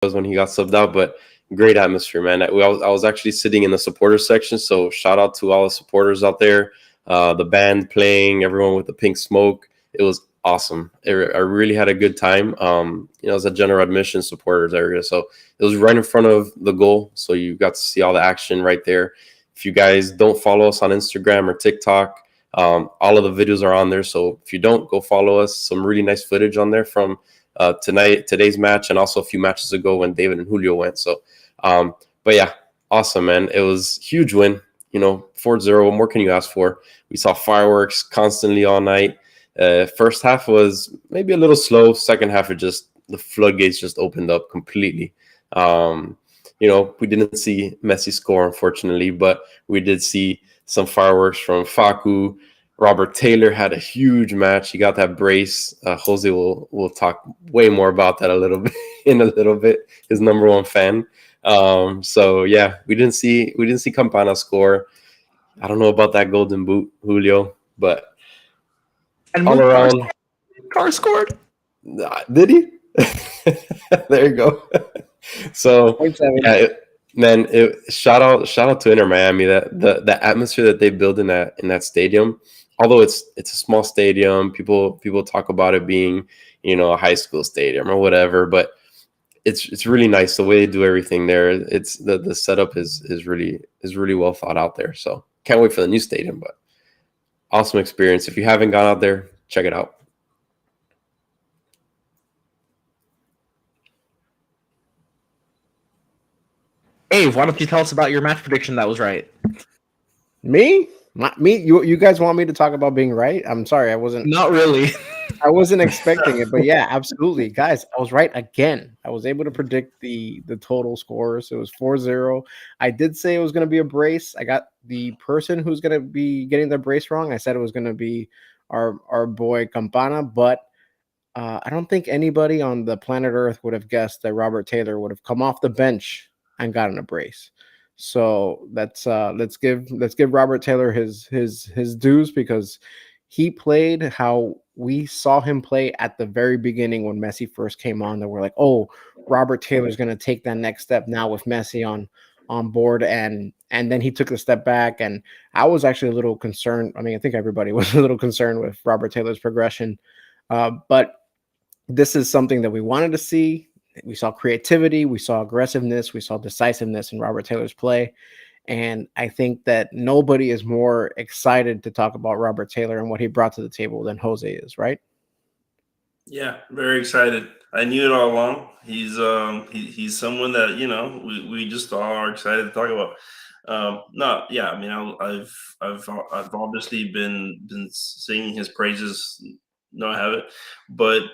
was when he got subbed out, but great atmosphere, man. I was actually sitting in the supporters section, so shout out to all the supporters out there. The band playing, everyone with the pink smoke. It was awesome. I really had a good time. It was a general admission supporters area, so it was right in front of the goal, so you got to see all the action right there. If you guys don't follow us on Instagram or TikTok, all of the videos are on there. So if you don't, go follow us. Some really nice footage on there from today's match, and also a few matches ago when David and Julio went. So, but yeah, awesome, man. It was a huge win. 4-0. What more can you ask for? We saw fireworks constantly all night. First half was maybe a little slow. Second half, the floodgates just opened up completely. We didn't see Messi score, unfortunately, but we did see some fireworks from Facu. Robert Taylor had a huge match. He got that brace. Jose will talk way more about that in a little bit. His number one fan. So yeah, we didn't see Campana score. I don't know about that golden boot, Julio, but and all around, Car scored. Did he? There you go. So yeah, shout out to Inter Miami. That the atmosphere that they build in that stadium. Although it's a small stadium, people talk about it being a high school stadium or whatever, but it's really nice the way they do everything there. It's the setup is really well thought out there. So can't wait for the new stadium, but awesome experience. If you haven't gone out there, check it out. Abe, why don't you tell us about your match prediction that was right? Me? Not me. You guys want me to talk about being right? I'm sorry, I wasn't. Not really. I wasn't expecting it, but yeah, absolutely, guys. I was right again. I was able to predict the total scores. It was 4-0. I did say it was going to be a brace. I got the person who's going to be getting the brace wrong. I said it was going to be our boy Campana, but I don't think anybody on the planet Earth would have guessed that Robert Taylor would have come off the bench and gotten a brace. So let's give Robert Taylor his dues, because he played how we saw him play at the very beginning when Messi first came on. That we're like, oh, Robert Taylor's going to take that next step now with Messi on board, and then he took a step back, and I was actually a little concerned. I mean, I think everybody was a little concerned with Robert Taylor's progression, but this is something that we wanted to see. We saw creativity, we saw aggressiveness, we saw decisiveness in Robert Taylor's play. And I think that nobody is more excited to talk about Robert Taylor and what he brought to the table than Jose is, right? Yeah, very excited. I knew it all along. He's someone that we just all are excited to talk about. No, yeah, I mean, I've obviously been singing his praises. No, I haven't, but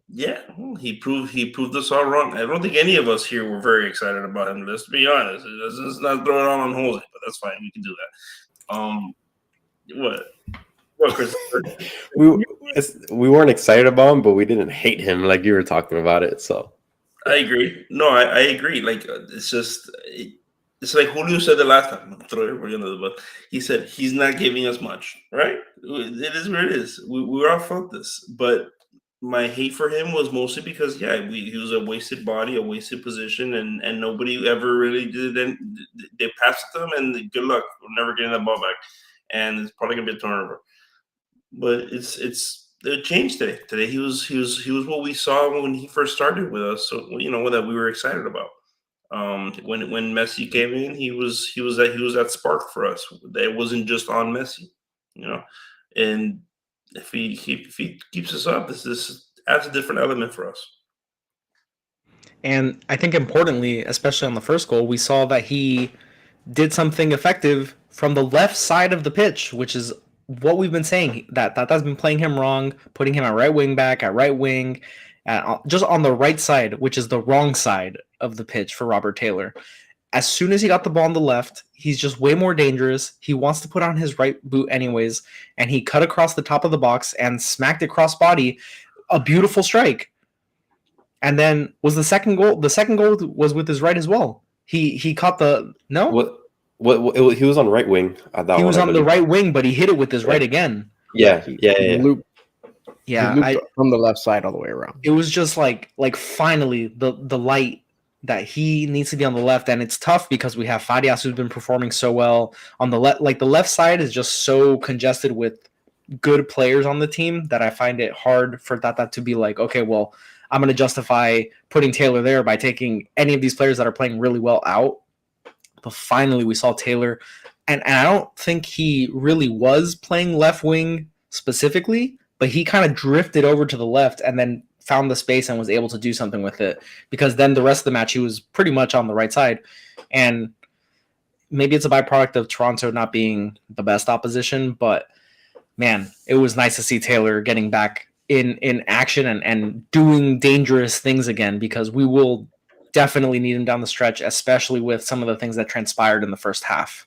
yeah, he proved us all wrong. I don't think any of us here were very excited about him. Let's be honest. Let's not throw it all on Jose, but that's fine. We can do that. What, Christopher? we weren't excited about him, but we didn't hate him like you were talking about it. So I agree. No, I agree. Like it's just it's like Julio said the last time. I'm throwing everybody under the bus. He said he's not giving us much. Right? It is what it is. We all felt this, but my hate for him was mostly because he was a wasted body, a wasted position, and nobody ever really did. And they passed it to him, and good luck. We're never getting that ball back, and it's probably gonna be a turnover. But it changed today. Today he was what we saw when he first started with us. So that we were excited about. When Messi came in, he was that spark for us. It wasn't just on Messi, and if he keeps us up, this adds a different element for us. And I think importantly, especially on the first goal, we saw that he did something effective from the left side of the pitch, which is what we've been saying. That Tata's been playing him wrong, putting him at right wing back, at right wing, just on the right side, which is the wrong side of the pitch for Robert Taylor. As soon as he got the ball on the left, he's just way more dangerous. He wants to put on his right boot anyways, and he cut across the top of the box and smacked it cross body. A beautiful strike. And then was the second goal was with his right as well. He caught the no? What he was on right wing at that He was on the right wing, but he hit it with his right again. Yeah. He looped from the left side all the way around. It was just like finally the light that he needs to be on the left, and it's tough because we have Farias who's been performing so well on the left. Like the left side is just so congested with good players on the team that I find it hard for Tata to be like, okay, well, I'm going to justify putting Taylor there by taking any of these players that are playing really well out. But finally, we saw Taylor, and I don't think he really was playing left wing specifically, but he kind of drifted over to the left and then found the space and was able to do something with it, because then the rest of the match he was pretty much on the right side. And maybe it's a byproduct of Toronto not being the best opposition, but man, it was nice to see Taylor getting back in action and doing dangerous things again, because we will definitely need him down the stretch, especially with some of the things that transpired in the first half.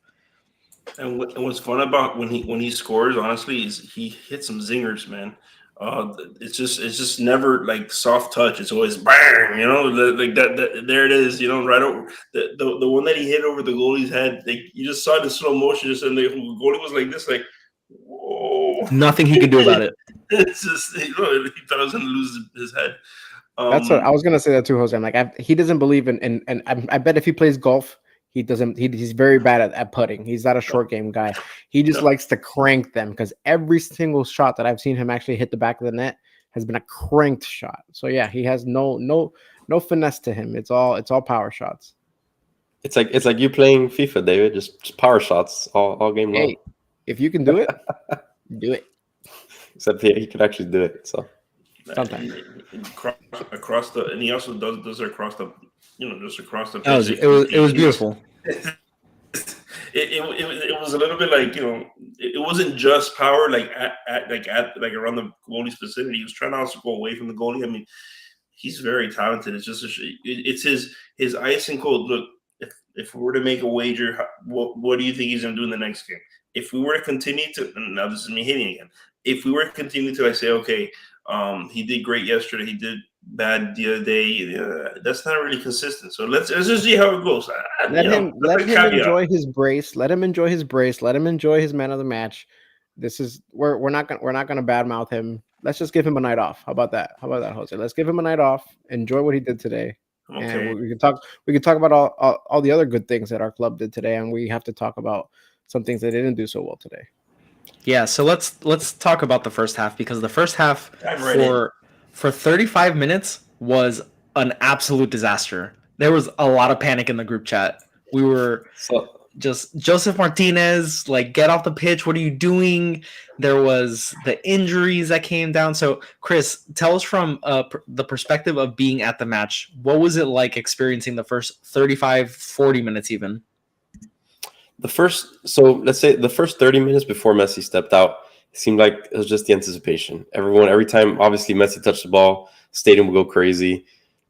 And what's fun about when he scores, honestly, is he hits some zingers, man. It's just never like soft touch. It's always bang, like that. There it is, right over the one that he hit over the goalie's head. Like, you just saw the slow motion, and the goalie was like this, like, whoa. Nothing he could do about it. It's just, he thought he was going to lose his head. That's what I was gonna say that too, Jose. I'm like, he doesn't believe in, and I bet if he plays golf, he doesn't. He's very bad at putting. He's not a short game guy. He just likes to crank them, because every single shot that I've seen him actually hit the back of the net has been a cranked shot. So yeah, he has no finesse to him. It's all power shots. It's like you playing FIFA, David. Just power shots all game long. Hey, if you can do it, do it. Except he could actually do it. So. Sometimes across the, and he also does it across the, just across the. It was beautiful. It was a little bit like, it wasn't just power, like at around the goalie's vicinity. He was trying to also go away from the goalie. I mean, he's very talented. It's just it's his ice and cold. Look, if we were to make a wager, what do you think he's going to do in the next game? If we were to continue to, and now this is me hitting again. If we were to continue to, say, okay, he did great yesterday, he did bad the other day, that's not really consistent. So let's just see how it goes. Let him enjoy his brace. Let him enjoy his brace. Let him enjoy his man of the match. This is we're not gonna badmouth him. Let's just give him a night off. How about that, Jose? Let's give him a night off. Enjoy what he did today. Okay. And we can talk about all the other good things that our club did today, and we have to talk about some things that didn't do so well today. Yeah, so let's talk about the first half, because the first half for 35 minutes was an absolute disaster. There was a lot of panic in the group chat. We were just Joseph Martinez, like, get off the pitch. What are you doing? There was the injuries that came down. So, Chris, tell us from the perspective of being at the match, what was it like experiencing the first 35, 40 minutes even? Let's say the first 30 minutes before Messi stepped out, it seemed like it was just the anticipation. Every time, obviously, Messi touched the ball, stadium would go crazy.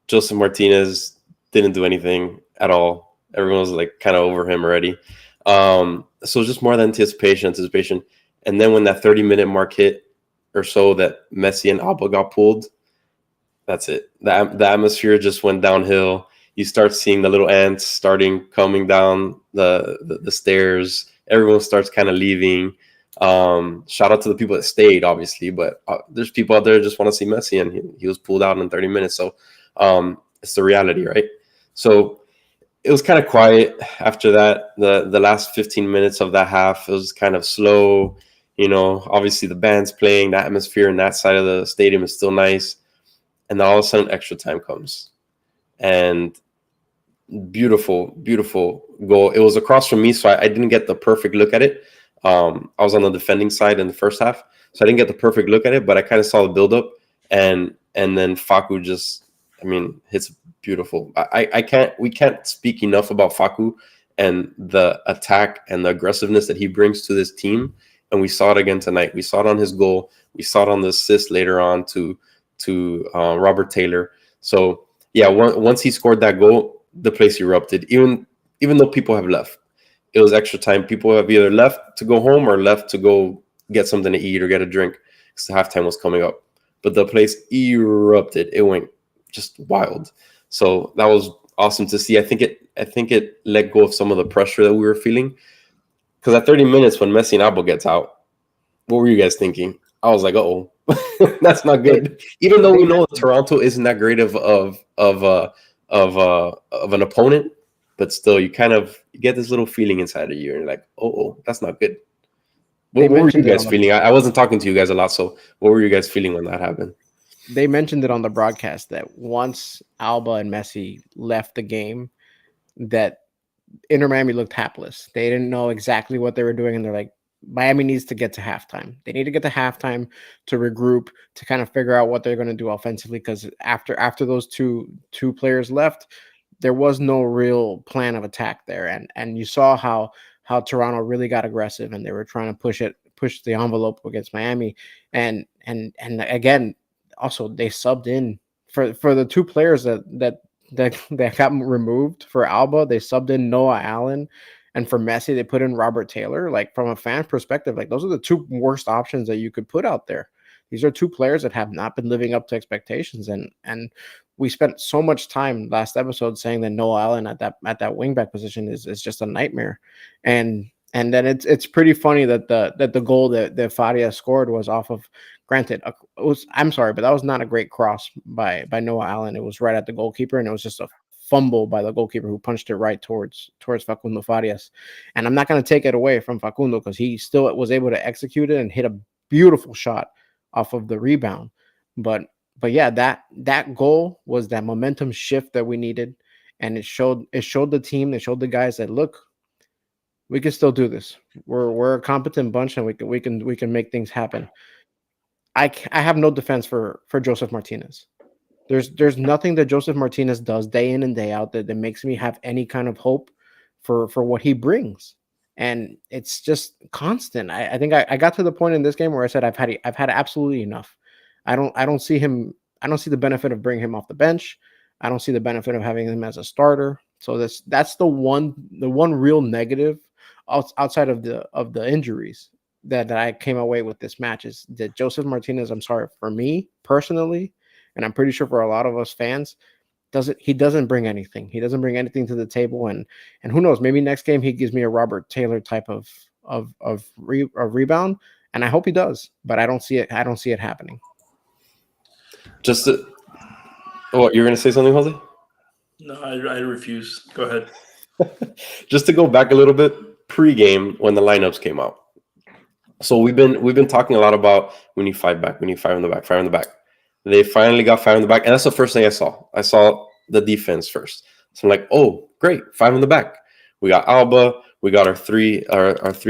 Joseph Martinez didn't do anything at all. Everyone was like kind of over him already. So it was just more than anticipation. And then when that 30-minute mark hit or so, that Messi and Alba got pulled, that's it. The atmosphere just went downhill. You start seeing the little ants coming down the stairs. Everyone starts kind of leaving. Shout out to the people that stayed, obviously, but there's people out there that just want to see Messi, and he was pulled out in 30 minutes. So it's the reality, right? So it was kind of quiet after that. The last 15 minutes of that half, it was kind of slow. Obviously the band's playing, the atmosphere in that side of the stadium is still nice. And then all of a sudden extra time comes. And beautiful goal. It was across from me, so I didn't get the perfect look at it. I was on the defending side in the first half, so I didn't get the perfect look at it, but I kind of saw the build-up, and then Facu just, hits beautiful. We can't speak enough about Facu and the attack and the aggressiveness that he brings to this team, and we saw it again tonight. We saw it on his goal. We saw it on the assist later on to Robert Taylor. So yeah, once he scored that goal, the place erupted. Even though people have left, it was extra time. People have either left to go home or left to go get something to eat or get a drink because the halftime was coming up. But the place erupted. It went just wild. So that was awesome to see. I think it let go of some of the pressure that we were feeling. Because at 30 minutes, when Messi and Alba gets out, what were you guys thinking? I was like, that's not good. Even though we know Toronto isn't that great of of an opponent, but still you kind of get this little feeling inside of you, and you're like, oh, that's not good. What were you mentioned it guys on the- feeling? I wasn't talking to you guys a lot, so what were you guys feeling when that happened? They mentioned it on the broadcast that once Alba and Messi left the game, that Inter Miami looked hapless. They didn't know exactly what they were doing, and they're like, Miami needs to get to halftime. They need to get to halftime to regroup, to kind of figure out what they're going to do offensively. Because after those two players left, there was no real plan of attack there, and you saw how Toronto really got aggressive, and they were trying to push the envelope against Miami, and again, also they subbed in for the two players that got removed. For Alba, they subbed in Noah Allen, and for Messi, they put in Robert Taylor. Like, from a fan perspective, like, those are the two worst options that you could put out there. These are two players that have not been living up to expectations, and we spent so much time last episode saying that Noah Allen at that wingback position is just a nightmare, and then it's pretty funny that the goal that Farias scored was off of. Granted, I'm sorry, but that was not a great cross by Noah Allen. It was right at the goalkeeper, and it was just a fumble by the goalkeeper who punched it right towards Facundo Farias. And I'm not going to take it away from Facundo, because he still was able to execute it and hit a beautiful shot off of the rebound. But yeah, that goal was that momentum shift that we needed, and it showed the team, it showed the guys that, look, we can still do this. We're a competent bunch, and we can make things happen. I have no defense for Joseph Martinez. There's nothing that Joseph Martinez does day in and day out that makes me have any kind of hope for what he brings. And it's just constant. I think I got to the point in this game where I said I've had absolutely enough. I don't see the benefit of bringing him off the bench. I don't see the benefit of having him as a starter. So that's the one real negative outside of the injuries that I came away with this match, is that Joseph Martinez, I'm sorry, for me personally, and I'm pretty sure for a lot of us fans, he doesn't bring anything. He doesn't bring anything to the table, and who knows, maybe next game he gives me a Robert Taylor type of rebound, and I hope he does, but I don't see it happening. What, you're going to say something, Jose? No, I refuse. Go ahead. Just to go back a little bit, pre-game when the lineups came out. So we've been talking a lot about we need five back, we need five in the back. They finally got five in the back, and that's the first thing I saw. I saw the defense first. So I'm like, oh, great, five in the back. We got Alba, we got our three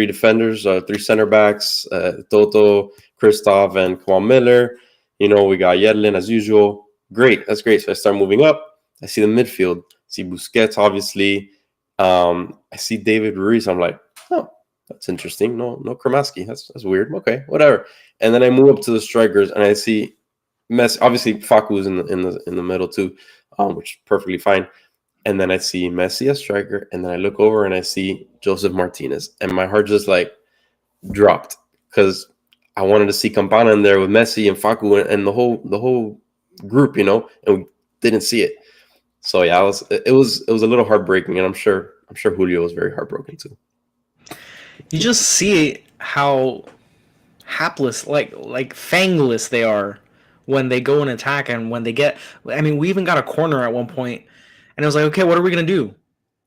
defenders, our three center backs, Toto, Christoph, and Kamal Miller. We got Yedlin as usual. Great, that's great. So I start moving up. I see the midfield. I see Busquets, obviously. I see David Ruiz. I'm like, oh, that's interesting. No Kramaski. That's weird. Okay, whatever. And then I move up to the strikers, and I see Messi. Obviously, Facu's in the middle too, which is perfectly fine. And then I see Messi as striker, and then I look over and I see Joseph Martinez, and my heart just like dropped, because I wanted to see Campana in there with Messi and Facu and the whole group, and we didn't see it. So yeah, it was a little heartbreaking, and I'm sure Julio was very heartbroken too. You just see how hapless, like fangless they are when they go and attack, and when they get. I mean, we even got a corner at one point, and it was like, okay, what are we gonna do?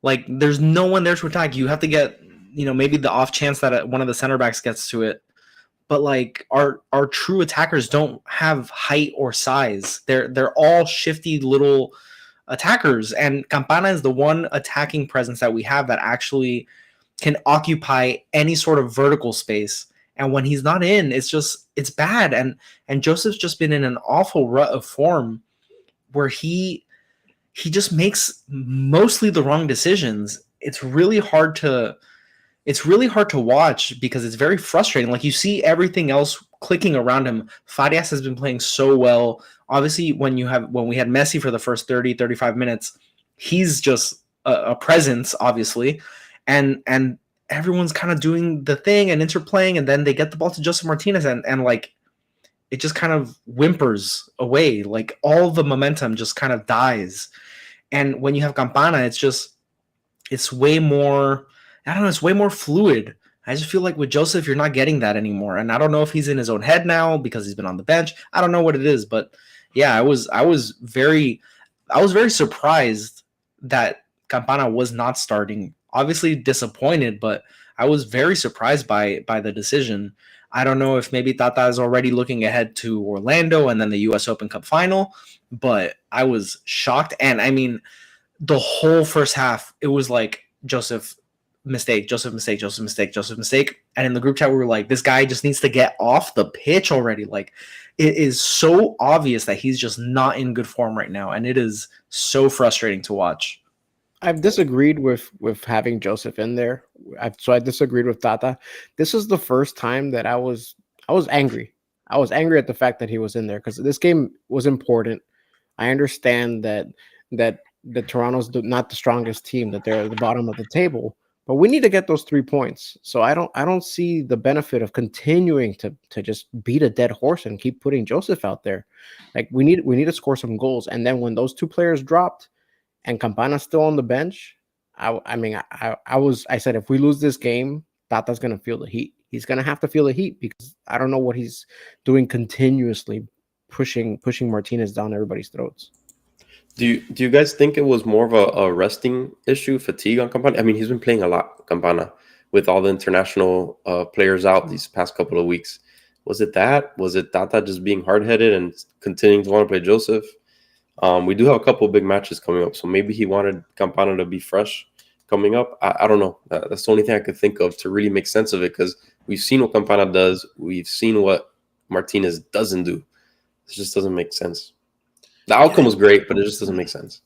Like, there's no one there to attack. You have to get, maybe the off chance that one of the center backs gets to it. But like our true attackers don't have height or size. They're all shifty little attackers, and Campana is the one attacking presence that we have that actually can occupy any sort of vertical space. And when he's not in, it's bad. And Joseph's just been in an awful rut of form where he just makes mostly the wrong decisions. It's really hard to watch, because it's very frustrating. Like, you see everything else clicking around him. Farias has been playing so well. Obviously, when we had Messi for the first 30, 35 minutes, he's just a presence, obviously. And everyone's kind of doing the thing and interplaying, and then they get the ball to Joseph Martinez, and like, it just kind of whimpers away. Like, all the momentum just kind of dies. And when you have Campana, it's way more, I don't know, it's way more fluid. I just feel like with Joseph, you're not getting that anymore. And I don't know if he's in his own head now because he's been on the bench. I don't know what it is, but yeah, I was very, I was very surprised that Campana was not starting. Obviously disappointed, but I was very surprised by the decision. I don't know if maybe Tata is already looking ahead to Orlando and then the U.S. Open Cup final, but I was shocked. And I mean, the whole first half, it was like Joseph mistake, Joseph mistake, Joseph mistake, Joseph mistake. And in the group chat, we were like, this guy just needs to get off the pitch already. Like, it is so obvious that he's just not in good form right now. And it is so frustrating to watch. I've disagreed with having Joseph in there. So I disagreed with Tata. This is the first time that I was angry. I was angry at the fact that he was in there because this game was important. I understand that the Toronto's not the strongest team, that they're at the bottom of the table, but we need to get those 3 points. So I don't see the benefit of continuing to just beat a dead horse and keep putting Joseph out there. Like we need to score some goals. And then when those 2 players dropped and Campana's still on the bench, I said if we lose this game, Tata's gonna feel the heat. He's gonna have to feel the heat because I don't know what he's doing continuously, pushing Martinez down everybody's throats. Do you guys think it was more of a resting issue, fatigue on Campana? I mean, he's been playing a lot, Campana, with all the international players out these past couple of weeks. Was it that? Was it Tata just being hard-headed and continuing to want to play Joseph? We do have a couple of big matches coming up, so maybe he wanted Campana to be fresh coming up. I don't know. That's the only thing I could think of to really make sense of it, because we've seen what Campana does. We've seen what Martinez doesn't do. It just doesn't make sense. The outcome was great, but it just doesn't make sense.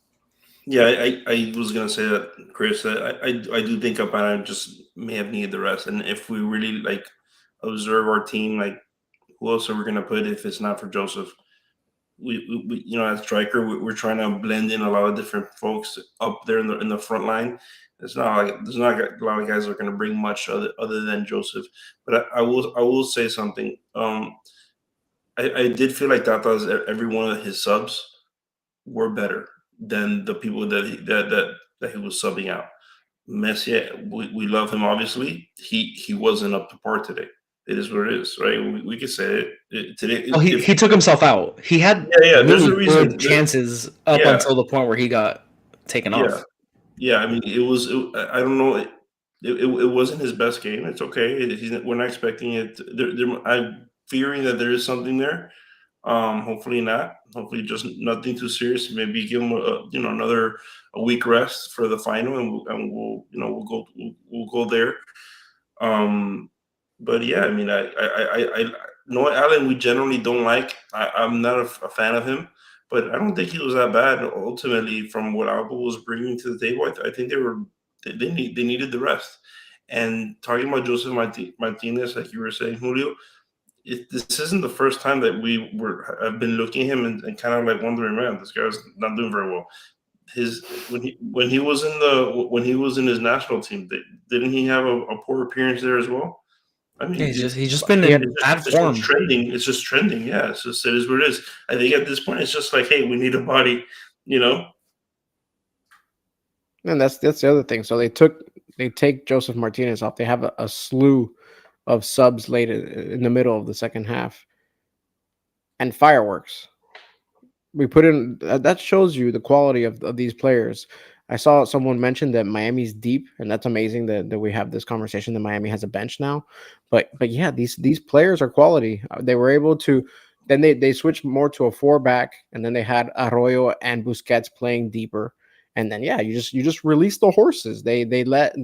Yeah, I was gonna say that, Chris. I do think Campana just may have needed the rest, and if we really observe our team, who else are we gonna put if it's not for Joseph? We as striker, we're trying to blend in a lot of different folks up there in the front line. It's not like there's not a lot of guys that are going to bring much other than Joseph. But I will say something. I did feel like Tata's every one of his subs were better than the people that he was subbing out. Messi, we love him obviously. He wasn't up to par today. It is what it is, right? We could say it today. Oh, he took himself out. He had there's a really reason. good chances up until the point where he got taken off. Yeah, I mean, I don't know. It wasn't his best game. It's okay. We're not expecting it. I'm fearing that there is something there. Hopefully not. Hopefully just nothing too serious. Maybe give him another week rest for the final, and we'll go there. But yeah, I mean, I Noah Allen we generally don't like. I'm not a fan of him, but I don't think he was that bad ultimately from what Alba was bringing to the table. I think they needed the rest. And talking about Joseph Martinez, like you were saying, Julio, this isn't the first time that have been looking at him and kind of wondering, man, this guy's not doing very well. When he was in his national team, didn't he have a poor appearance there as well? I mean, he's just been in bad form. It's just trending. Yeah, it is what it is. I think at this point, it's just like, hey, we need a body, And that's the other thing. So they take Joseph Martinez off. They have a slew of subs late in the middle of the second half, and fireworks. We put in that shows you the quality of these players. I saw someone mention that Miami's deep, and that's amazing that we have this conversation that Miami has a bench now. But yeah, these players are quality. They were able to. Then they switched more to a 4-back, and then they had Arroyo and Busquets playing deeper. And then yeah, you just release the horses. They let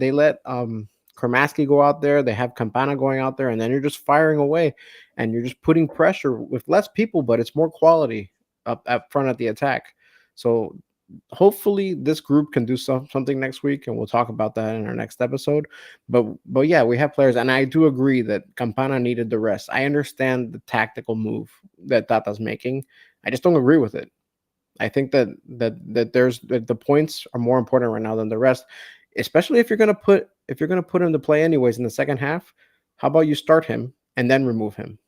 Kramaski go out there. They have Campana going out there, and then you're just firing away, and you're just putting pressure with less people, but it's more quality up front at the attack. So hopefully this group can do something next week, and we'll talk about that in our next episode. But yeah, we have players, and I do agree that Campana needed the rest. I understand the tactical move that Tata's making. I just don't agree with it. I think that the points are more important right now than the rest, especially if you're gonna put him to play anyways in the second half. How about you start him and then remove him?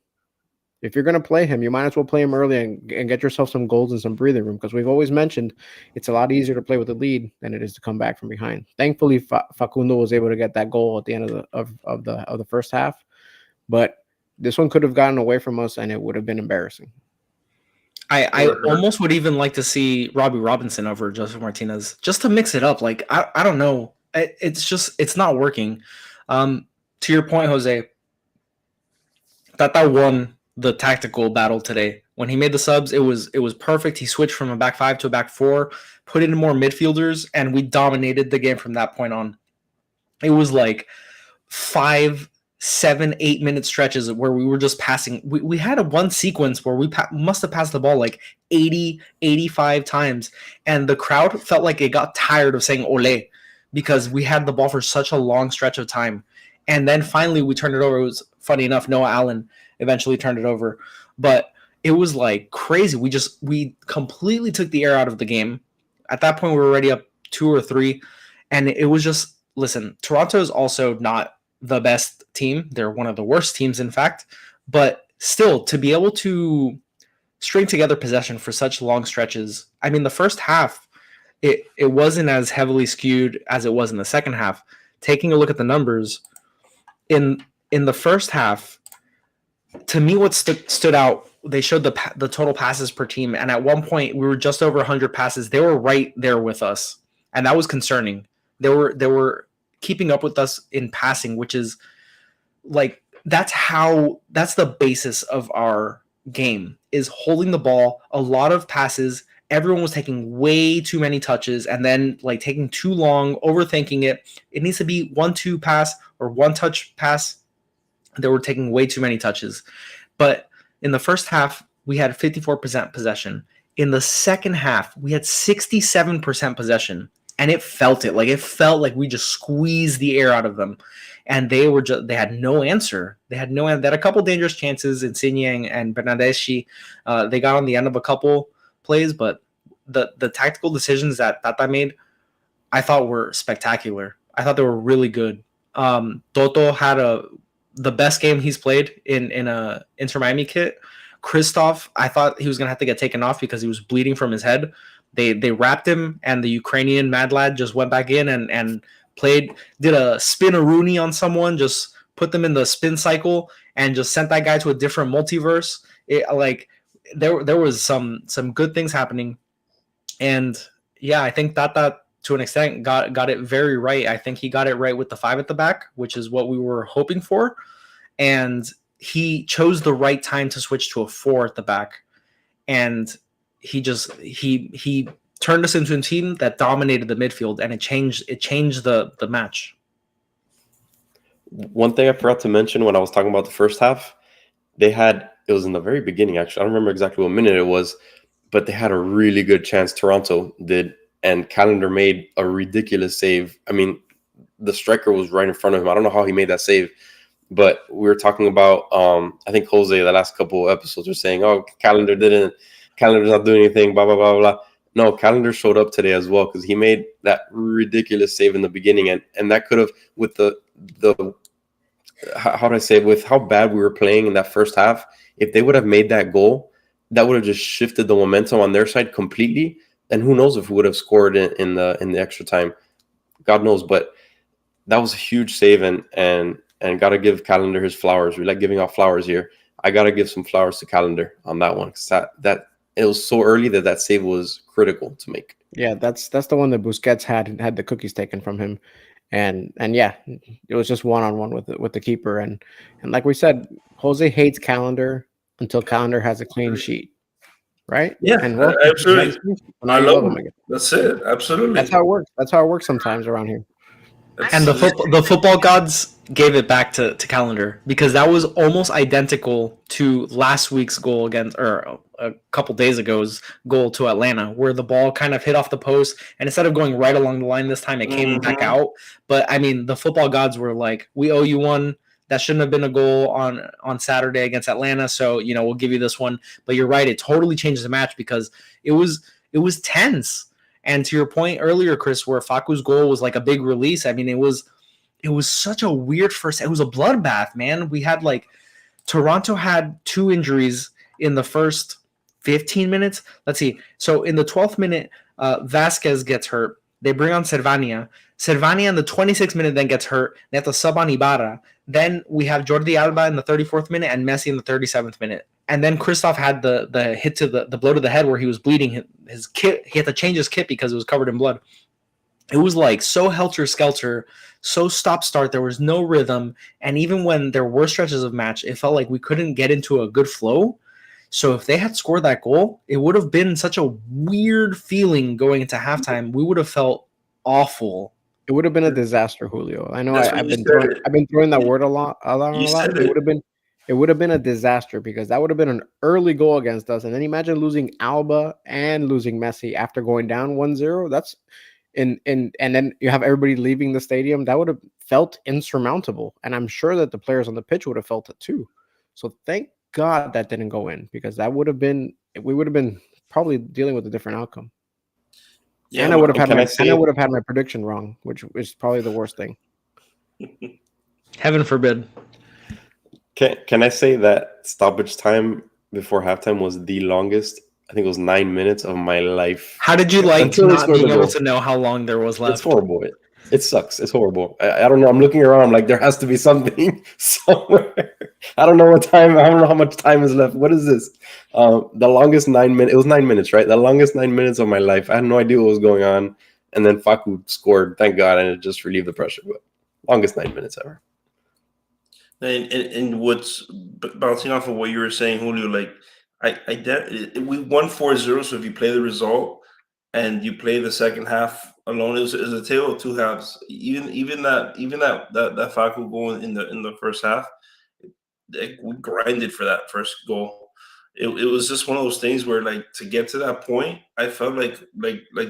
If you're going to play him, you might as well play him early and get yourself some goals and some breathing room, because we've always mentioned it's a lot easier to play with the lead than it is to come back from behind. Thankfully, Facundo was able to get that goal at the end of the first half, but this one could have gotten away from us, and it would have been embarrassing. I almost would even like to see Robbie Robinson over Joseph Martinez just to mix it up. Like I don't know. It's not working. To your point, Jose, Tata won the tactical battle today. When he made the subs, it was perfect. He switched from a back five to a back four, put in more midfielders, and we dominated the game from that point on. It was like 5, 7, 8 minute stretches where we were just passing. We had one sequence where we must have passed the ball like 80, 85 times. And the crowd felt like it got tired of saying ole because we had the ball for such a long stretch of time. And then finally we turned it over. It was funny enough, Noah Allen eventually turned it over. But it was like crazy. We completely took the air out of the game. At that point, we were already up 2 or 3. And it was just, listen, Toronto is also not the best team. They're one of the worst teams, in fact. But still, to be able to string together possession for such long stretches, I mean, the first half, it wasn't as heavily skewed as it was in the second half. Taking a look at the numbers, in the first half, to me, what stood out, they showed the total passes per team, and at one point we were just over 100 passes. They were right there with us, and that was concerning. They were keeping up with us in passing, which is like that's the basis of our game, is holding the ball, a lot of passes. Everyone was taking way too many touches and then like taking too long, overthinking it. It needs to be 1-2 pass or 1-touch pass. They were taking way too many touches. But in the first half, we had 54% possession. In the second half, we had 67% possession. And it felt like we just squeezed the air out of them. And they had no answer. They had a couple dangerous chances. Insigne and Bernardeschi, they got on the end of a couple plays, but the tactical decisions that Tata made, I thought were spectacular. I thought they were really good. Toto had the best game he's played in a Inter Miami kit. Christoph, I thought he was gonna have to get taken off because he was bleeding from his head. They wrapped him, and the Ukrainian mad lad just went back in and did a spin a Rooney on someone, just put them in the spin cycle, and just sent that guy to a different multiverse. There was some good things happening, and yeah, I think that to an extent got it very right. I think he got it right with the 5 at the back, which is what we were hoping for, and he chose the right time to switch to a 4 at the back, and he turned us into a team that dominated the midfield, and it changed the match. One thing I forgot to mention when I was talking about the first half, it was in the very beginning, actually. I don't remember exactly what minute it was, but they had a really good chance, Toronto did, and Callender made a ridiculous save. I mean, the striker was right in front of him. I don't know how he made that save, but we were talking about, I think Jose, the last couple of episodes, were saying, oh, Callender's not doing anything, blah, blah, blah, blah. No, Callender showed up today as well, because he made that ridiculous save in the beginning, and that could have, with the how do I say it, with how bad we were playing in that first half, if they would have made that goal, that would have just shifted the momentum on their side completely, and who knows if we would have scored in the extra time. God knows, but that was a huge save, and got to give Callender his flowers. We like giving out flowers here. I got to give some flowers to Callender on that one, because that it was so early that save was critical to make. Yeah, that's the one that Busquets had the cookies taken from him, and yeah, it was just one-on-one with the keeper, and like we said, Jose hates Callender until Callender has a clean sheet, right? Yeah, and absolutely. I love him. That's it. Absolutely. That's how it works. That's how it works sometimes around here. And the football gods gave it back to Callender, because that was almost identical to last week's goal or a couple days ago's goal to Atlanta, where the ball kind of hit off the post, and instead of going right along the line this time, it came back out. But I mean, the football gods were like, we owe you one. That shouldn't have been a goal on Saturday against Atlanta, so we'll give you this one. But you're right, it totally changed the match, because it was tense. And to your point earlier, Chris, where Facu's goal was like a big release, I mean, it was such a weird first. It was a bloodbath, man. We had Toronto had 2 injuries in the first 15 minutes. Let's see. So in the 12th minute, Vasquez gets hurt. They bring on Servania. Servania in the 26th minute then gets hurt. They have to sub on Ibarra. Then we have Jordi Alba in the 34th minute and Messi in the 37th minute. And then Kristoff had the hit to the blow to the head where he was bleeding. His kit, he had to change his kit because it was covered in blood. It was like so helter-skelter, so stop-start. There was no rhythm. And even when there were stretches of match, it felt like we couldn't get into a good flow. So if they had scored that goal, it would have been such a weird feeling going into halftime. We would have felt awful. It would have been a disaster, Julio. I know That's what I've you been said. throwing that word a lot. You said It would have been a disaster because that would have been an early goal against us. And then imagine losing Alba and losing Messi after going down 1-0. That's and then you have everybody leaving the stadium. That would have felt insurmountable. And I'm sure that the players on the pitch would have felt it too. So thank God that didn't go in because we would have been probably dealing with a different outcome. Yeah, And I would have Can had my prediction wrong, which is probably the worst thing. Heaven forbid. Can I say that stoppage time before halftime was the longest? I think it was 9 minutes of my life. How did you like Until they not scored being the able goal. to know how long there was left? It's horrible. It sucks. It's horrible. I don't know. I'm looking around. I'm like, there has to be something somewhere. I don't know what time. I don't know how much time is left. What is this? The longest 9 minutes. It was 9 minutes, right? The longest 9 minutes of my life. I had no idea what was going on. And then Facu scored. Thank God. And it just relieved the pressure. But longest 9 minutes ever. And what's bouncing off of what you were saying, Julio, like we won 4-0. So if you play the result and you play the second half alone, it was a tale of two halves. Even that Facu goal in the first half, we grinded for that first goal. It was just one of those things where, like, to get to that point, I felt like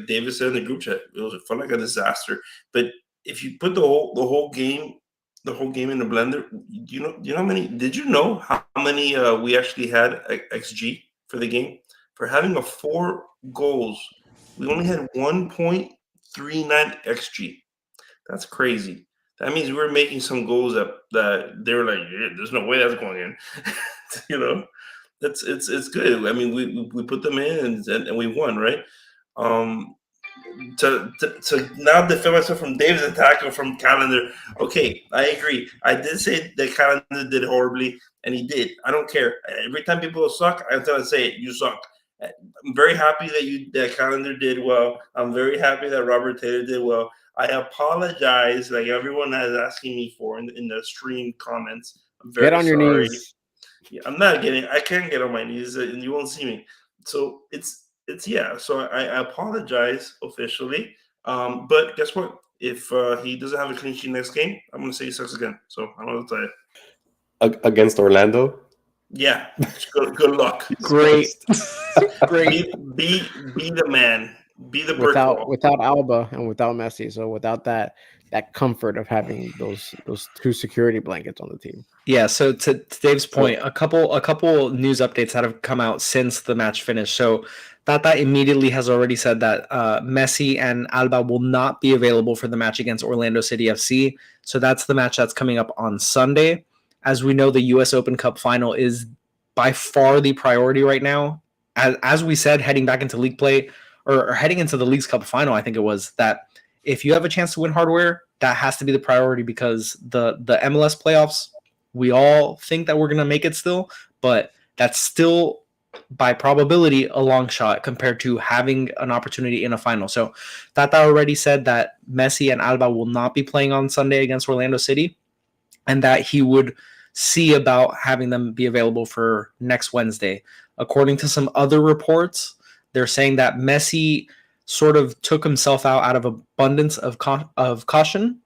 David said in the group chat, it felt like a disaster. But if you put the whole game in the blender, you know how many? Did you know how many we actually had XG for the game? For having 4 goals, we only had 1.39 XG. That's crazy. That means we were making some goals that they were like, yeah, there's no way that's going in. It's good. I mean, we put them in and we won, right? To now defend myself from Dave's attack or from Calendar. Okay, I agree. I did say that Calendar did horribly, and he did. I don't care. Every time people suck, I'm gonna say it. You suck. I'm very happy that Calendar did well. I'm very happy that Robert Taylor did well. I apologize, like everyone is asking me for in the stream comments. I'm very Get on your sorry. knees. Yeah, I can't get on my knees, and you won't see me. So it's yeah. So I apologize officially. But guess what? If he doesn't have a clean sheet next game, I'm gonna say he sucks again. So I don't know what to tell you. Against Orlando? Yeah. Good luck. Great. Great. Be the man. Be the brick wall. Without Alba and without Messi, so without that comfort of having those 2 security blankets on the team. Yeah, so to Dave's point, a couple news updates that have come out since the match finished. So Tata immediately has already said that Messi and Alba will not be available for the match against Orlando City FC. So that's the match that's coming up on Sunday. As we know, the U.S. Open Cup final is by far the priority right now. As we said, heading back into league play or heading into the Leagues Cup final, I think it was, that if you have a chance to win hardware, that has to be the priority because the MLS playoffs, we all think that we're going to make it still, but that's still by probability a long shot compared to having an opportunity in a final. So Tata already said that Messi and Alba will not be playing on Sunday against Orlando City and that he would see about having them be available for next Wednesday. According to some other reports, they're saying that Messi sort of took himself out of abundance of caution,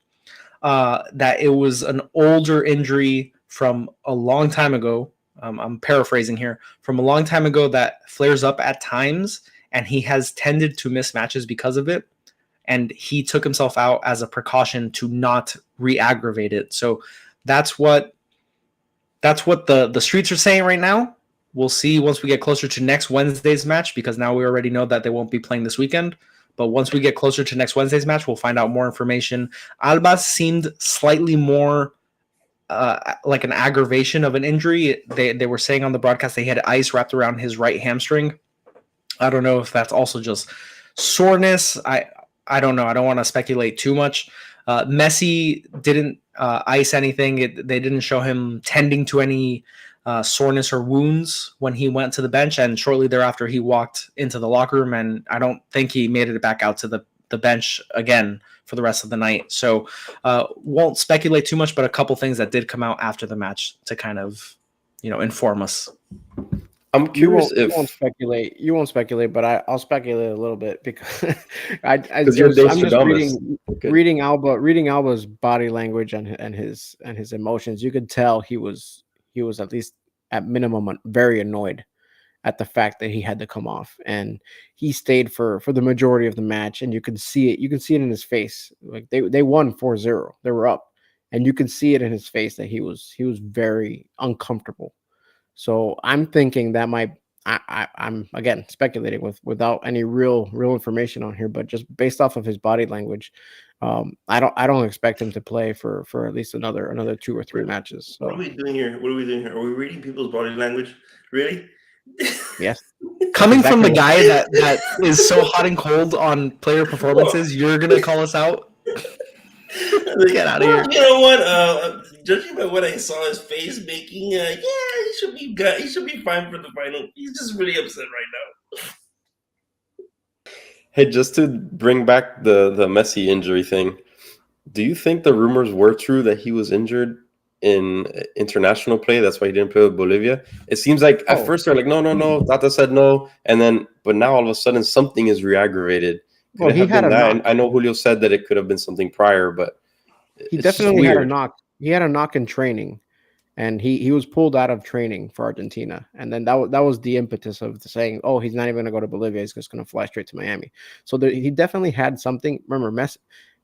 that it was an older injury from a long time ago. I'm paraphrasing here, from a long time ago that flares up at times, and he has tended to miss matches because of it. And he took himself out as a precaution to not re-aggravate it. So that's what the streets are saying right now. We'll see once we get closer to next Wednesday's match, because now we already know that they won't be playing this weekend. But once we get closer to next Wednesday's match, we'll find out more information. Alba seemed slightly more like an aggravation of an injury. They were saying on the broadcast they had ice wrapped around his right hamstring. I don't know if that's also just soreness. I don't know. I don't want to speculate too much. Messi didn't ice anything. They didn't show him tending to any soreness or wounds when he went to the bench, and shortly thereafter he walked into the locker room, and I don't think he made it back out to the bench again for the rest of the night. So won't speculate too much, but a couple things that did come out after the match to kind of, inform us. I'm curious You won't speculate. You won't speculate, but I'll speculate a little bit because I'm just reading Alba's body language and his emotions. You could tell he was at least at minimum very annoyed at the fact that he had to come off, and he stayed for the majority of the match, and you can see it. You can see it in his face. Like they won 4-0. They were up, and you can see it in his face that he was very uncomfortable. So I'm thinking that I'm again speculating without any real information on here, but just based off of his body language, I don't expect him to play for at least another 2 or 3 matches. So. What are we doing here? Are we reading people's body language? Really? Yes. Coming from the guy that is so hot and cold on player performances, you're gonna call us out? Get out of here. You know what? Judging by what I saw his face making, he should be good. He should be fine for the final. He's just really upset right now. Hey, just to bring back the Messi injury thing, do you think the rumors were true that he was injured in international play? That's why he didn't play with Bolivia. It seems like at first they're like, no. Tata said no, but now all of a sudden something is re-aggravated. Well, he had a knock. I know Julio said that it could have been something prior, but he definitely had a knock. He had a knock in training, and he was pulled out of training for Argentina, and then that was the impetus of saying, oh, he's not even going to go to Bolivia. He's just going to fly straight to Miami. So he definitely had something. Remember,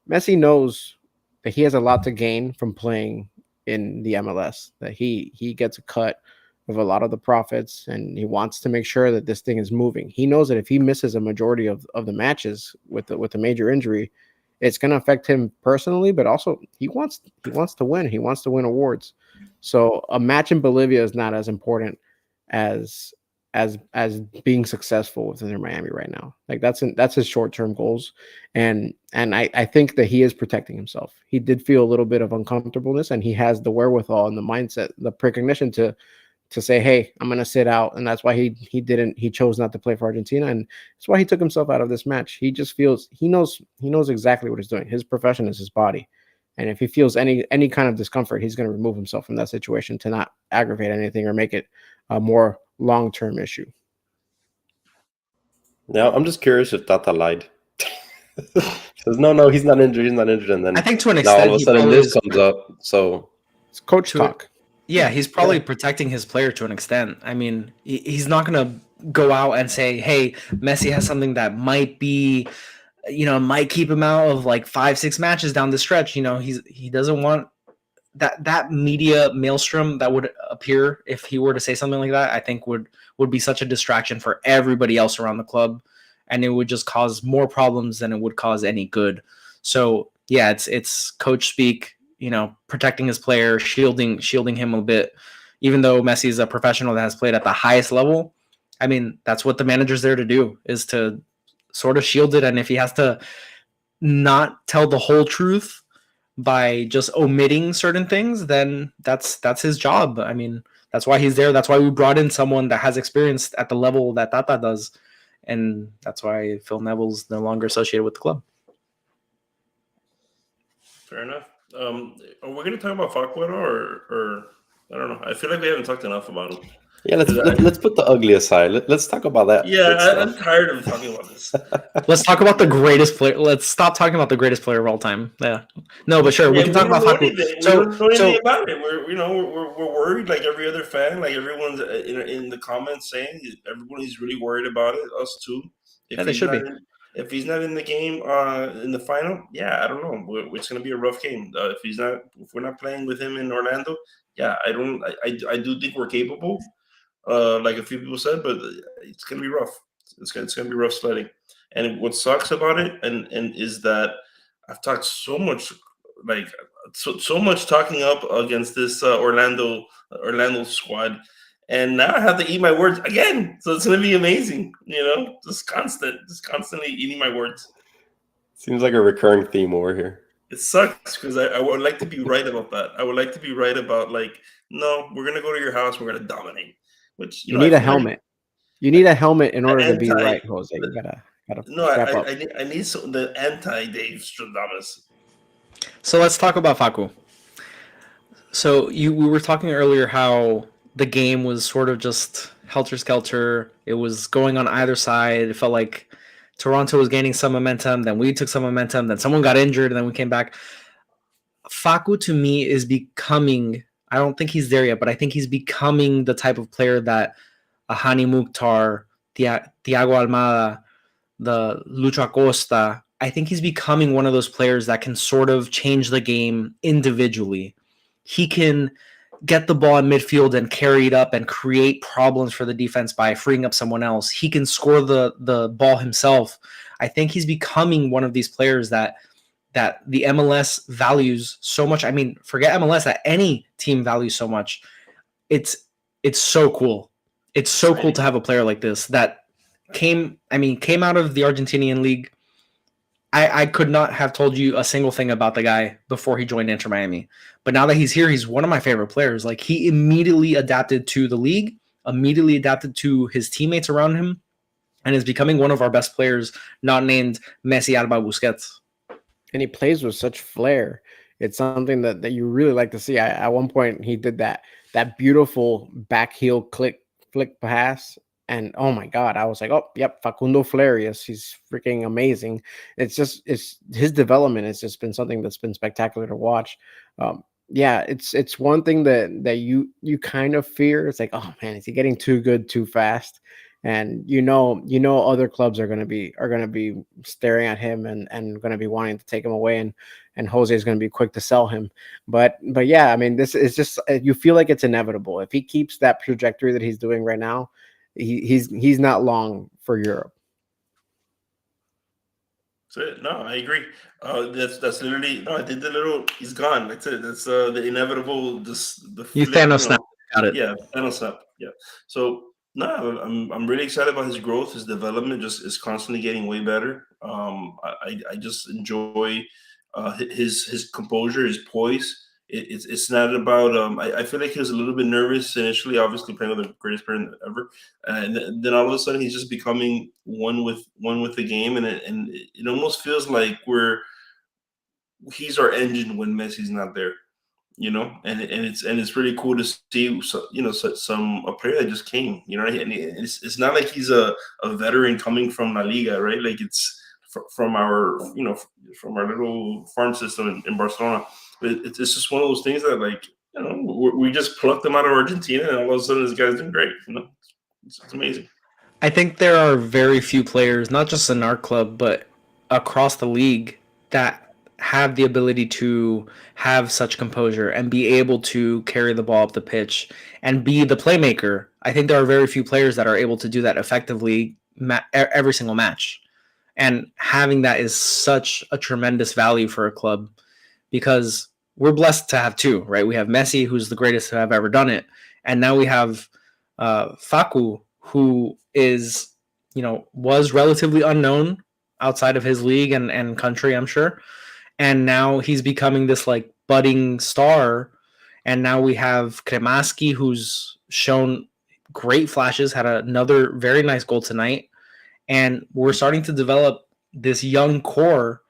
Messi knows that he has a lot to gain from playing in the MLS. That he gets a cut of a lot of the profits, and he wants to make sure that this thing is moving. He knows that if he misses a majority of the matches with a major injury, it's going to affect him personally, but also he wants to win. He wants to win awards. So a match in Bolivia is not as important as being successful within Miami right now. Like that's his short-term goals. And I think that he is protecting himself. He did feel a little bit of uncomfortableness, and he has the wherewithal and the mindset, the precognition to say, hey, I'm going to sit out. And that's why he chose not to play for Argentina. And that's why he took himself out of this match. He just feels, he knows exactly what he's doing. His profession is his body. And if he feels any kind of discomfort, he's going to remove himself from that situation to not aggravate anything or make it a more long-term issue. Now, I'm just curious if Tata lied. Says, no, he's not injured. And then I think to an extent, now all of a sudden this comes up. So it's coach talk. Yeah, he's probably protecting his player to an extent. I mean, he's not going to go out and say, hey, Messi has something that might be, might keep him out of like 5-6 matches down the stretch. He doesn't want that media maelstrom that would appear if he were to say something like that. I think would be such a distraction for everybody else around the club, and it would just cause more problems than it would cause any good. So yeah, it's coach speak. Protecting his player, shielding him a bit, even though Messi is a professional that has played at the highest level. I mean, that's what the manager's there to do, is to sort of shield it. And if he has to not tell the whole truth by just omitting certain things, then that's his job. I mean, that's why he's there. That's why we brought in someone that has experience at the level that Tata does. And that's why Phil Neville's no longer associated with the club. Fair enough. Are we going to talk about Farquaad or I don't know. I feel like we haven't talked enough about him. Yeah, let's put the ugly aside. Let's talk about that. Yeah, I'm tired of talking about this. Let's talk about the greatest player. Let's stop talking about the greatest player of all time. Yeah, no, but sure, we can talk about Farquaad. We don't know anything about it. We're worried, like every other fan, like everyone's in the comments saying everybody's really worried about it. Us too. They should be. If he's not in the game in the final, I don't know. It's going to be a rough game. If we're not playing with him in Orlando, I do think we're capable, like a few people said, but it's going to be rough. It's going to be rough sledding. And what sucks about it, and is that I've talked so much, like so much talking up against this Orlando squad. And now I have to eat my words again. So it's going to be amazing. Just constantly eating my words. Seems like a recurring theme over here. It sucks because I would like to be right about that. I would like to be right about like, no, we're gonna go to your house, we're gonna dominate. Which You I need a feel like helmet. You need a helmet in order to be anti. right, Jose. You gotta No, strap up. I need some the anti Dave Stradamus. So let's talk about Facu. So we were talking earlier how the game was sort of just helter skelter. It was going on either side. It felt like Toronto was gaining some momentum, then we took some momentum, then someone got injured, and then we came back. Facu to me is becoming. I don't think he's there yet, but I think he's becoming the type of player that a Hani Mukhtar, Thiago Almada, the Lucho Acosta. I think he's becoming one of those players that can sort of change the game individually. He can get the ball in midfield and carry it up and create problems for the defense by freeing up someone else. He can score the ball himself. I think he's becoming one of these players that the MLS values so much. I mean, forget MLS, that any team values so much. It's so cool. It's so cool to have a player like this that came out of the Argentinian league. I could not have told you a single thing about the guy before he joined Inter Miami. But now that he's here, he's one of my favorite players. Like, he immediately adapted to the league, immediately adapted to his teammates around him, and is becoming one of our best players, not named Messi Alba Busquets. And he plays with such flair. It's something that you really like to see. At one point, he did that beautiful back heel flick pass. And oh my God, I was like, oh, yep, Facundo Farias. He's freaking amazing. It's his development has just been something that's been spectacular to watch. Yeah, it's one thing that you kind of fear. It's like, oh man, is he getting too good too fast? And you know other clubs are gonna be staring at him and gonna be wanting to take him away, and Jose is gonna be quick to sell him. But yeah, I mean, this is just, you feel like it's inevitable if he keeps that trajectory that he's doing right now. He's not long for Europe. That's it. No, I agree. That's literally no. I did the little. He's gone. That's it. That's the inevitable. Just the You flip, Thanos snap. Got it. Yeah, Thanos snap. Yeah. So no, I'm really excited about his growth. His development just is constantly getting way better. I just enjoy his composure, his poise. It's not about. I feel like he was a little bit nervous initially, obviously playing with the greatest player ever, and then all of a sudden he's just becoming one with the game, and it almost feels like he's our engine when Messi's not there, and it's really cool to see, some a player that just came, and it's not like he's a veteran coming from La Liga, right? Like it's from our from our little farm system in Barcelona. It's just one of those things that, like, we just plucked them out of Argentina, and all of a sudden this guy's doing great. It's amazing. I think there are very few players, not just in our club, but across the league, that have the ability to have such composure and be able to carry the ball up the pitch and be the playmaker. I think there are very few players that are able to do that effectively every single match. And having that is such a tremendous value for a club, because we're blessed to have two, right? We have Messi, who's the greatest to have ever done it. And now we have Facu, who is, was relatively unknown outside of his league and country, I'm sure. And now he's becoming this like budding star. And now we have Kremaski, who's shown great flashes, had another very nice goal tonight. And we're starting to develop this young core.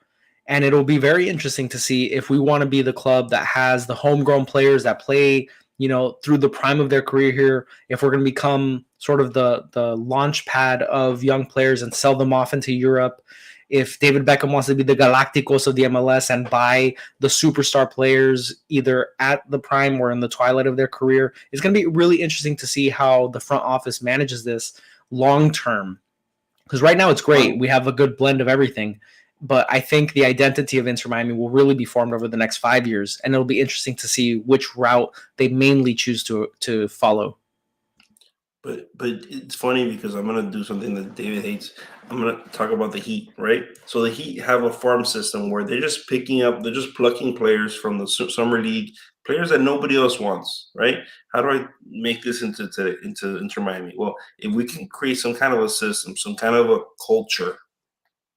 And it'll be very interesting to see if we want to be the club that has the homegrown players that play, through the prime of their career here. If we're going to become sort of the launch pad of young players and sell them off into Europe. If David Beckham wants to be the Galacticos of the MLS and buy the superstar players either at the prime or in the twilight of their career, it's going to be really interesting to see how the front office manages this long term. Because right now it's great. We have a good blend of everything. But I think the identity of Inter Miami will really be formed over the next 5 years. And it'll be interesting to see which route they mainly choose to follow. But it's funny because I'm gonna do something that David hates. I'm gonna talk about the Heat, right? So the Heat have a farm system where they're just plucking players from the summer league, players that nobody else wants, right? How do I make this into Inter Miami? Well, if we can create some kind of a system, some kind of a culture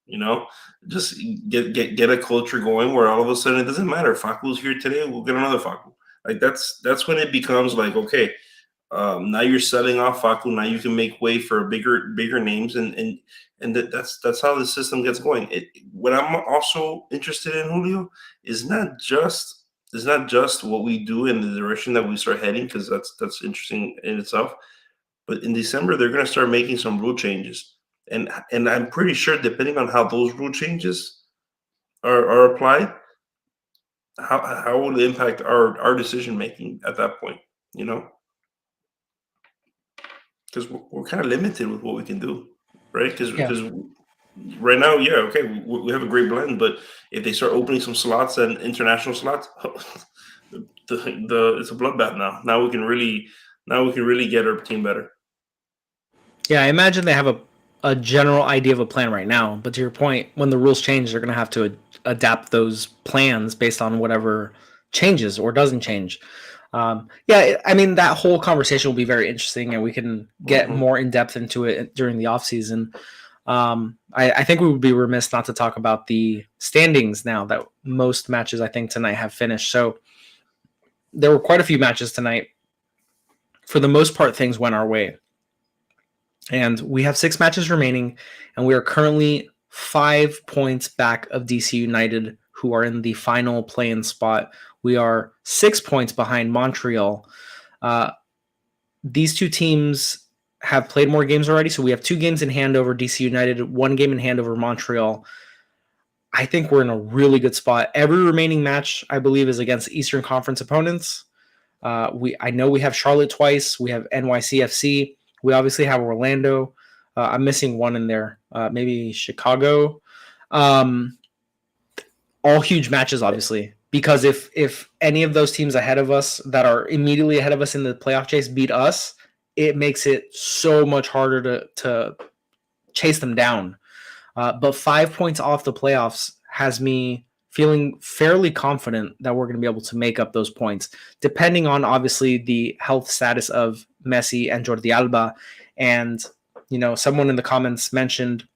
You know, just get a culture going where all of a sudden it doesn't matter. Facu's here today, we'll get another Facu. Like that's when it becomes like, okay, now you're selling off Facu. Now you can make way for bigger names, and that's how the system gets going. What I'm also interested in, Julio, is not just what we do in the direction that we start heading, because that's interesting in itself. But in December, they're going to start making some rule changes, and I'm pretty sure, depending on how those rule changes are applied, how will it impact our decision making at that point? You know, because we're kind of limited with what we can do, right? Because right now, yeah, okay, we have a great blend, but if they start opening some slots and international slots, it's a bloodbath now. Now we can really get our team better. Yeah, I imagine they have a general idea of a plan right now. But to your point, when the rules change, they're going to have to adapt those plans based on whatever changes or doesn't change. Yeah, I mean, that whole conversation will be very interesting, and we can get more in depth into it during the offseason. I think we would be remiss not to talk about the standings now that most matches, I think, tonight have finished. So there were quite a few matches tonight. For the most part, things went our way. And we have 6 matches remaining, and we are currently 5 points back of DC United, who are in the final play-in spot. We are 6 points behind Montreal. These two teams have played more games already, so we have 2 games in hand over DC United, 1 game in hand over Montreal. I think we're in a really good spot. Every remaining match, I believe, is against Eastern Conference opponents. I know we have Charlotte twice. We have NYCFC. We obviously have Orlando. I'm missing one in there. Maybe Chicago. All huge matches, obviously, because if any of those teams ahead of us that are immediately ahead of us in the playoff chase beat us, it makes it so much harder to chase them down. But 5 points off the playoffs has me feeling fairly confident that we're going to be able to make up those points, depending on obviously the health status of Messi and Jordi Alba. And, you know, someone in the comments mentioned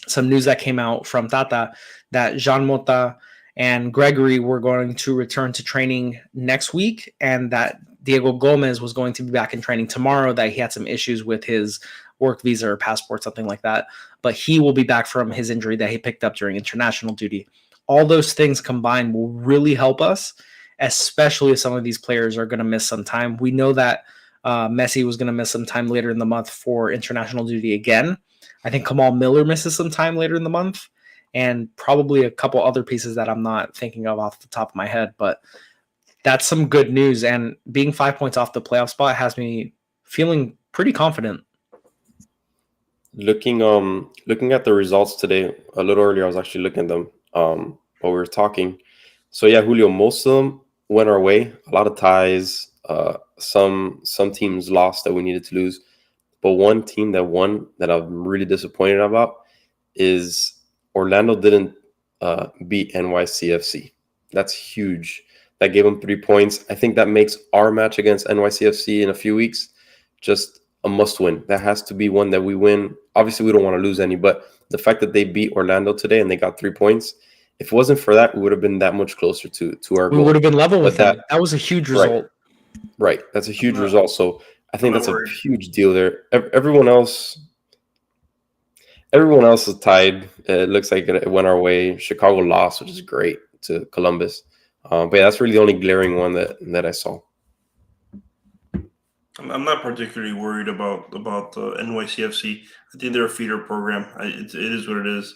some news that came out from Tata that Jean Mota and Gregory were going to return to training next week, and that Diego Gomez was going to be back in training tomorrow, that he had some issues with his work visa or passport, something like that. But he will be back from his injury that he picked up during international duty. All those things combined will really help us, especially if some of these players are going to miss some time. We know that Messi was going to miss some time later in the month for international duty again. I think Kamal Miller misses some time later in the month, and probably a couple other pieces that I'm not thinking of off the top of my head. But that's some good news, and being 5 points off the playoff spot has me feeling pretty confident. Looking at the results today, a little earlier, I was actually looking at them while we were talking. So yeah, Julio, most of them went our way. A lot of ties. Some teams lost that we needed to lose, but one team that won that I'm really disappointed about is Orlando didn't beat NYCFC. That's huge. That gave them 3 points. I think that makes our match against NYCFC in a few weeks just a must win. That has to be one that we win. Obviously, we don't want to lose any, but the fact that they beat Orlando today and they got 3 points, if it wasn't for that, we would have been that much closer to our goal. We would have been level with them. That was a huge result. Right. That's a huge result. So I think that's a huge deal there. Everyone else is tied. It looks like it went our way. Chicago lost, which is great, to Columbus. But yeah, that's really the only glaring one that I saw. I'm not particularly worried about NYCFC. I think they're a feeder program. It is what it is.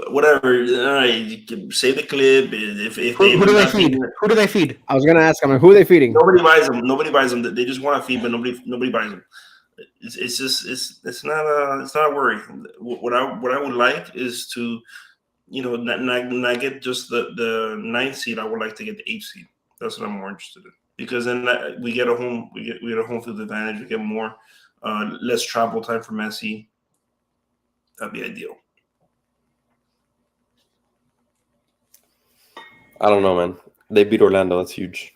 Whatever. You can say the clip. If who do they feed? Who do they feed? I was gonna ask. Who are they feeding? Nobody buys them. They just want to feed, but nobody buys them. It's not a worry. What I would like is to, not get just the 9th seed. I would like to get the 8th seed. That's what I'm more interested in, because then we get a home field advantage. We get more less travel time for Messi. That'd be ideal. I don't know, man. They beat Orlando. That's huge.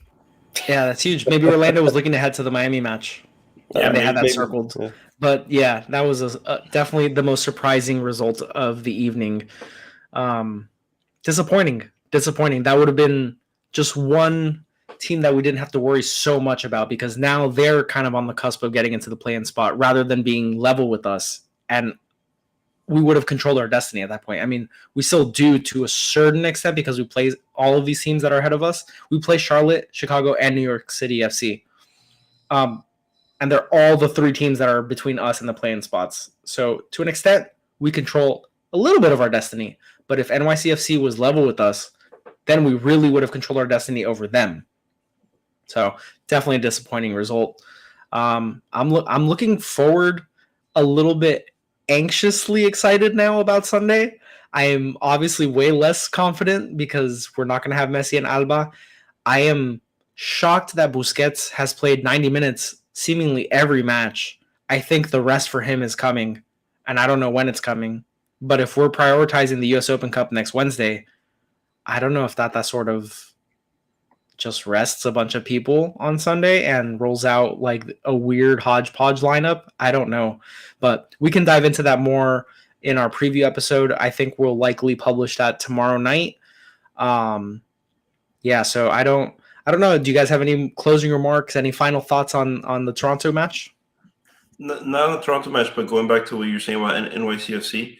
Yeah, that's huge. Maybe Orlando was looking to head to the Miami match. Yeah, they had that maybe. circled. Yeah. But yeah, that was definitely the most surprising result of the evening. Disappointing. That would have been just one team that we didn't have to worry so much about, because now they're kind of on the cusp of getting into the play-in spot rather than being level with us. And we would have controlled our destiny at that point. I mean, we still do to a certain extent because we play all of these teams that are ahead of us. We play Charlotte, Chicago, and New York City FC. And they're all the three teams that are between us and the play-in spots. So to an extent, we control a little bit of our destiny. But if NYCFC was level with us, then we really would have controlled our destiny over them. So definitely a disappointing result. I'm looking forward a little bit anxiously excited now about Sunday. I am obviously way less confident because we're not going to have Messi and Alba. I am shocked that Busquets has played 90 minutes seemingly every match. I think the rest for him is coming, and I don't know when it's coming. But if we're prioritizing the US Open Cup next Wednesday, I don't know if that sort of just rests a bunch of people on Sunday and rolls out like a weird hodgepodge lineup. I don't know, but we can dive into that more in our preview episode. I think we'll likely publish that tomorrow night. Yeah, so I don't know. Do you guys have any closing remarks? Any final thoughts on the Toronto match? Not on the Toronto match, but going back to what you're saying about NYCFC,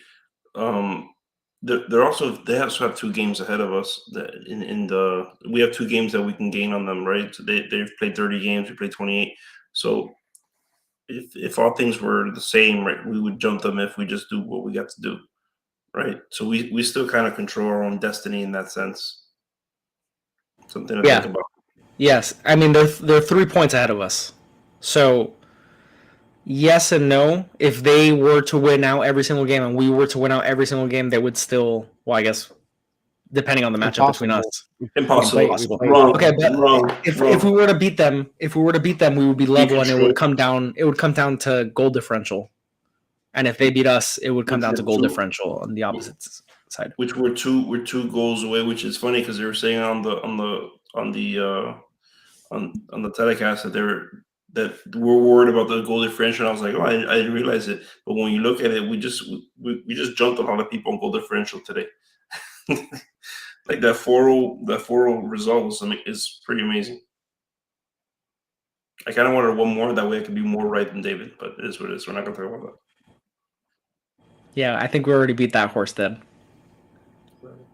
they also have 2 games ahead of us. We have 2 games that we can gain on them, right? So they've played 30 games, we played 28. So if all things were the same, right, we would jump them if we just do what we got to do, right? So we still kind of control our own destiny in that sense. Something to think about. Yes, I mean they're 3 points ahead of us. So yes and no. If they were to win out every single game and we were to win out every single game, they would still, well, I guess, depending on the matchup between us. Impossible. Wrong. Okay, but wrong. If we were to beat them, we would be level, and it would come down. It would come down to goal differential. And if they beat us, it would come down to goal differential on the opposite side. Which we're two goals away, which is funny because they were saying on the telecast that we're worried about the goal differential. I was like, oh, I didn't realize it. But when you look at it, we just jumped a lot of people on goal differential today. Like that 4-0 result is pretty amazing. I kind of wanted one more. That way I could be more right than David, but it is what it is. We're not going to talk about that. Yeah, I think we already beat that horse then.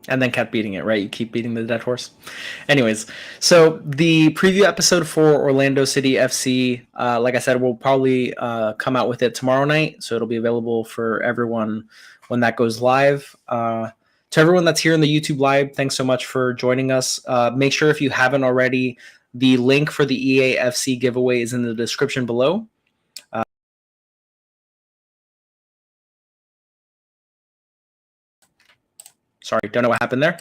And then kept beating it, right? You keep beating the dead horse. Anyways, so the preview episode for Orlando City FC, like I said, we'll probably come out with it tomorrow night. So it'll be available for everyone when that goes live. To everyone that's here in the YouTube Live, thanks so much for joining us. Make sure, if you haven't already, the link for the EAFC giveaway is in the description below. Sorry, don't know what happened there.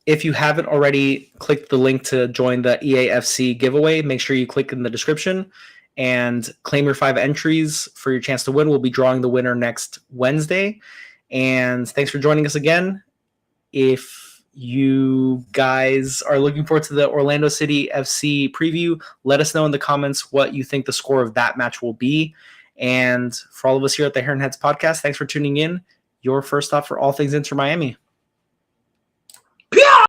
If you haven't already clicked the link to join the EAFC giveaway, make sure you click in the description and claim your 5 entries for your chance to win. We'll be drawing the winner next Wednesday. And thanks for joining us again. If you guys are looking forward to the Orlando City FC preview, let us know in the comments what you think the score of that match will be. And for all of us here at the Heron Heads podcast, thanks for tuning in. Your first stop for all things Inter Miami. Yeah!